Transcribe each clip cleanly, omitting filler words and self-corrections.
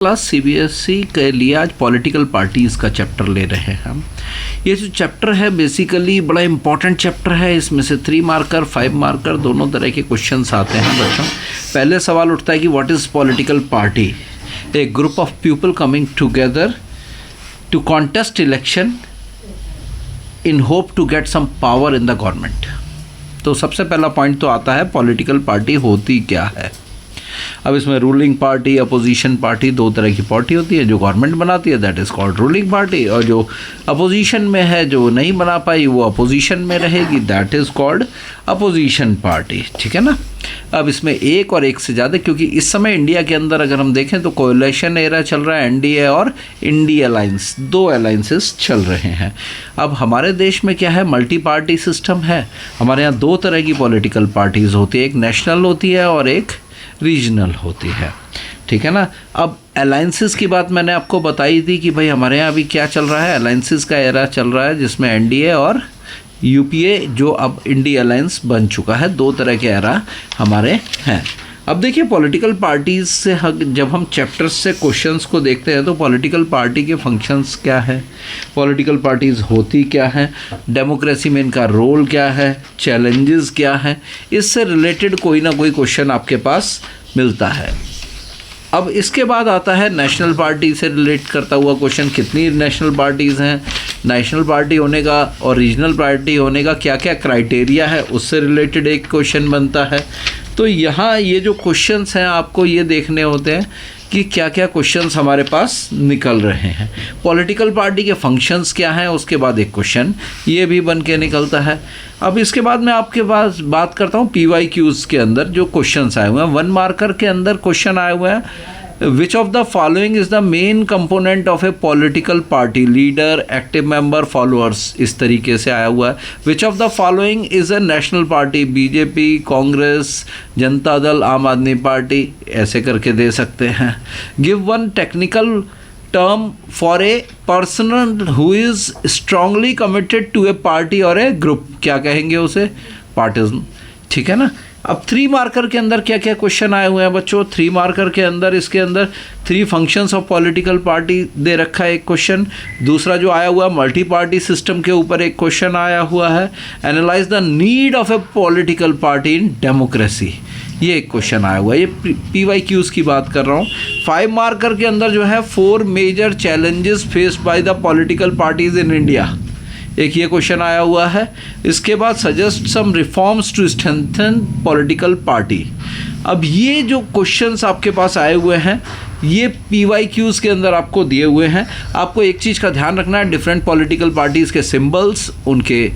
Class CBSE के लिए आज पॉलिटिकल पार्टीज़ का चैप्टर ले रहे हैं हम। ये जो चैप्टर है बेसिकली बड़ा इम्पॉर्टेंट चैप्टर है। इसमें से 3 मार्कर 5 मार्कर दोनों तरह के क्वेश्चंस आते हैं बच्चों। पहले सवाल उठता है कि what is political party? A group of people coming together to contest election in hope to get some power in the government. तो सबसे पहला पॉइंट तो आता है पॉलिटिकल पार्टी होती क्या है। अब इसमें रूलिंग पार्टी, अपोजिशन पार्टी, 2 तरह की पार्टी होती है। जो गवर्नमेंट बनाती है that is called ruling party, और जो अपोजिशन में है, जो नहीं बना पाई, वो अपोजिशन में रहेगी, that is called opposition party. ठीक है ना। अब इसमें एक और एक से ज़्यादा, क्योंकि इस समय इंडिया के अंदर अगर हम देखें तो कोएलिशन एरा चल रहा है, एनडीए और इंडिया अलायंस, 2 अलायंसेस चल रहे हैं। अब हमारे देश में क्या है, मल्टी पार्टी सिस्टम है। हमारे यहाँ 2 तरह की पॉलिटिकल पार्टीज़ होती है, एक नेशनल होती है और एक रीजनल होती है। ठीक है ना। अब अलायंसेस की बात मैंने आपको बताई थी कि भाई हमारे यहाँ अभी क्या चल रहा है, अलायंसेस का एरा चल रहा है जिसमें एनडीए और यूपीए जो अब इंडिया अलायंस बन चुका है। 2 तरह के एरा हमारे हैं। अब देखिए पॉलिटिकल पार्टीज़ से जब हम चैप्टर्स से क्वेश्चंस को देखते हैं तो पॉलिटिकल पार्टी के फंक्शंस क्या है, पॉलिटिकल पार्टीज़ होती क्या है, डेमोक्रेसी में इनका रोल क्या है, चैलेंजेस क्या है, इससे रिलेटेड कोई ना कोई क्वेश्चन आपके पास मिलता है। अब इसके बाद आता है नेशनल पार्टी से रिलेट करता हुआ क्वेश्चन। कितनी नेशनल पार्टीज़ हैं, नेशनल पार्टी होने का और रीजनल पार्टी होने का क्या क्या क्राइटेरिया है, उससे रिलेटेड एक क्वेश्चन बनता है। तो यहाँ ये जो क्वेश्चंस हैं आपको ये देखने होते हैं कि क्या क्या क्वेश्चंस हमारे पास निकल रहे हैं। पॉलिटिकल पार्टी के फंक्शंस क्या हैं, उसके बाद एक क्वेश्चन ये भी बन के निकलता है। अब इसके बाद मैं आपके पास बात करता हूँ PYQs के अंदर जो क्वेश्चंस आए हुए हैं। 1 मार्कर के अंदर क्वेश्चन आए हुए हैं, which of the following is the main component of A political party, leader, active member, followers, इस तरीके से आया हुआ है। Which of the following is a national party, BJP, Congress, Janata Dal, आम आदमी पार्टी, ऐसे करके दे सकते हैं। Give one technical term for a person who is strongly committed to a party और ए ग्रुप, क्या कहेंगे उसे, पार्टिजन। ठीक है ना। अब 3 मार्कर के अंदर क्या क्या क्वेश्चन आए हुए हैं बच्चों। 3 मार्कर के अंदर इसके अंदर 3 फंक्शंस ऑफ पॉलिटिकल पार्टी दे रखा है एक क्वेश्चन। दूसरा जो आया हुआ है मल्टी पार्टी सिस्टम के ऊपर एक क्वेश्चन आया हुआ है। Analyse the need of A political party in democracy, ये एक क्वेश्चन आया हुआ है। ये PYQs की बात कर रहा हूँ। 5 मार्कर के अंदर जो है 4 major challenges faced by the political parties in India, एक ये क्वेश्चन आया हुआ है। इसके बाद suggest some reforms to strengthen political party. अब ये जो क्वेश्चंस आपके पास आए हुए हैं ये PYQs के अंदर आपको दिए हुए हैं। आपको एक चीज़ का ध्यान रखना है, डिफरेंट पॉलिटिकल पार्टीज़ के सिंबल्स, उनके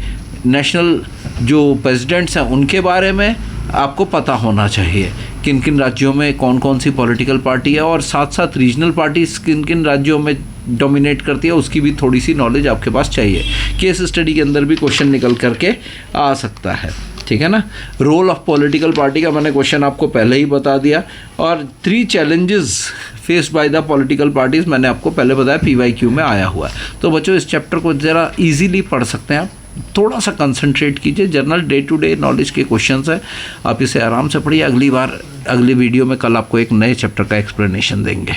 नेशनल जो प्रेसिडेंट्स हैं उनके बारे में आपको पता होना चाहिए, किन किन राज्यों में कौन कौन सी पॉलिटिकल पार्टी है, और साथ साथ रीजनल पार्टीज किन किन राज्यों में डोमिनेट करती है उसकी भी थोड़ी सी नॉलेज आपके पास चाहिए। केस स्टडी के अंदर भी क्वेश्चन निकल करके आ सकता है। ठीक है ना। रोल ऑफ पॉलिटिकल पार्टी का मैंने क्वेश्चन आपको पहले ही बता दिया, और 3 challenges faced by the political parties मैंने आपको पहले बताया, PYQ में आया हुआ है। तो बच्चों इस चैप्टर को ज़रा ईजीली पढ़ सकते हैं आप, थोड़ा सा कंसंट्रेट कीजिए। General day to day knowledge के क्वेश्चंस है, आप इसे आराम से पढ़िए। अगली वीडियो में कल आपको एक नए चैप्टर का एक्सप्लेनेशन देंगे।